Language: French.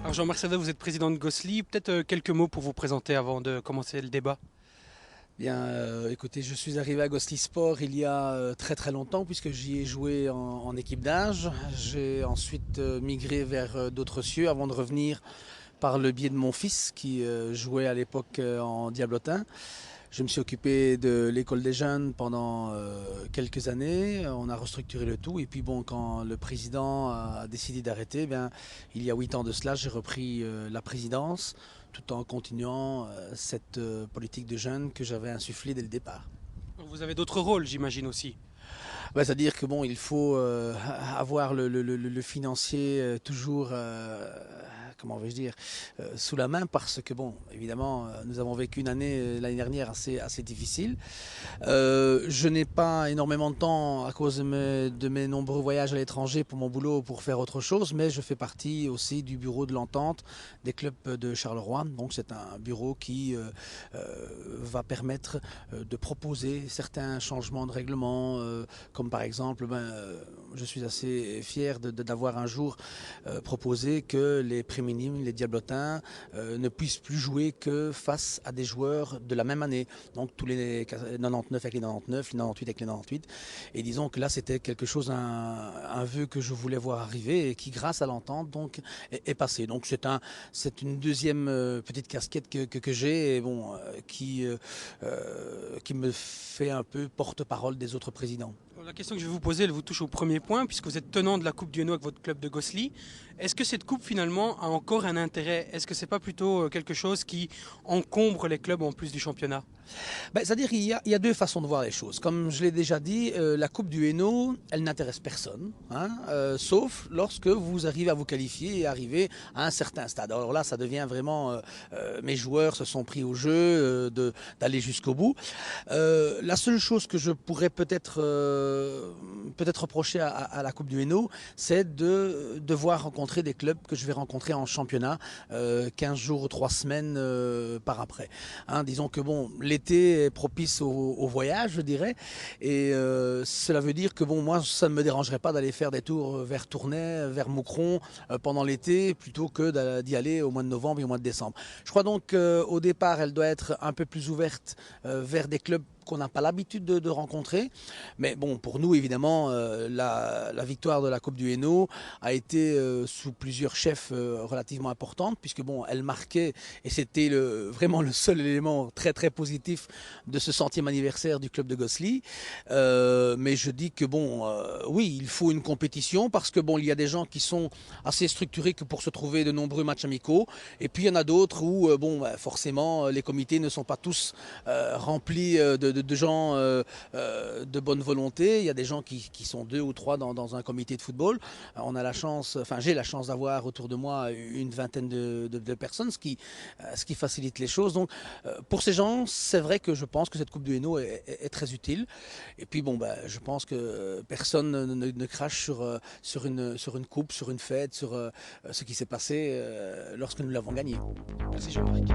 Alors Jean-Marc Savet, vous êtes président de Gosselies. Peut-être quelques mots pour vous présenter avant de commencer le débat. Bien, écoutez, je suis arrivé à Gosselies Sport il y a très très longtemps puisque j'y ai joué en équipe d'âge. J'ai ensuite migré vers d'autres cieux avant de revenir par le biais de mon fils qui jouait à l'époque en diablotin. Je me suis occupé de l'école des jeunes pendant quelques années. On a restructuré le tout. Et puis bon, quand le président a décidé d'arrêter, bien, il y a 8 ans de cela, j'ai repris la présidence tout en continuant cette politique de jeunes que j'avais insufflée dès le départ. Vous avez d'autres rôles, j'imagine aussi. Ouais, c'est-à-dire que bon, il faut avoir le financier toujours, comment vais-je dire, sous la main parce que bon, évidemment, nous avons vécu une année l'année dernière assez difficile. Je n'ai pas énormément de temps à cause de mes nombreux voyages à l'étranger pour mon boulot pour faire autre chose, mais je fais partie aussi du bureau de l'entente des clubs de Charleroi. Donc c'est un bureau qui va permettre de proposer certains changements de règlement, comme par exemple, je suis assez fier d'avoir un jour proposé que les préminimes, les diablotins, ne puissent plus jouer que face à des joueurs de la même année. Donc tous les 99 avec les 99, les 98 avec les 98. Et disons que là, c'était quelque chose, un vœu que je voulais voir arriver et qui, grâce à l'entente, donc, est passé. Donc c'est une deuxième petite casquette que j'ai et bon, qui me fait un peu porte-parole des autres présidents. La question que je vais vous poser, elle vous touche au premier point, puisque vous êtes tenant de la Coupe du Hainaut avec votre club de Gosselies. Est-ce que cette coupe finalement a encore un intérêt? Est-ce que c'est pas plutôt quelque chose qui encombre les clubs en plus du championnat? C'est-à-dire qu'il y a deux façons de voir les choses. Comme je l'ai déjà dit, la Coupe du Hainaut, elle n'intéresse personne, hein, sauf lorsque vous arrivez à vous qualifier et arriver à un certain stade. Alors là, ça devient vraiment, mes joueurs se sont pris au jeu d'aller jusqu'au bout. La seule chose que je pourrais peut-être reprocher à la Coupe du Hainaut, c'est de devoir rencontrer des clubs que je vais rencontrer en championnat 15 jours ou 3 semaines par après. Hein, disons que bon, l'été est propice au voyage, je dirais, et cela veut dire que bon, moi, ça ne me dérangerait pas d'aller faire des tours vers Tournai, vers Moucron pendant l'été, plutôt que d'y aller au mois de novembre et au mois de décembre. Je crois donc qu'au départ, elle doit être un peu plus ouverte vers des clubs qu'on n'a pas l'habitude de rencontrer. Mais bon, pour nous, évidemment, la victoire de la Coupe du Hainaut a été sous plusieurs chefs relativement importante, puisque bon, elle marquait, et c'était vraiment le seul élément très très positif de ce centième anniversaire du club de Gosselies. Mais je dis que bon, oui, il faut une compétition, parce que bon, il y a des gens qui sont assez structurés que pour se trouver de nombreux matchs amicaux, et puis il y en a d'autres où, bon, forcément, les comités ne sont pas tous remplis de gens de bonne volonté. Il y a des gens qui sont 2 ou 3 dans un comité de football. On a la chance, enfin j'ai la chance d'avoir autour de moi une vingtaine de personnes, ce qui facilite les choses. Donc pour ces gens, c'est vrai que je pense que cette Coupe du Hainaut est très utile. Et puis bon, je pense que personne ne crache sur une coupe, sur une fête, sur ce qui s'est passé lorsque nous l'avons gagnée. Merci Jean-Marc.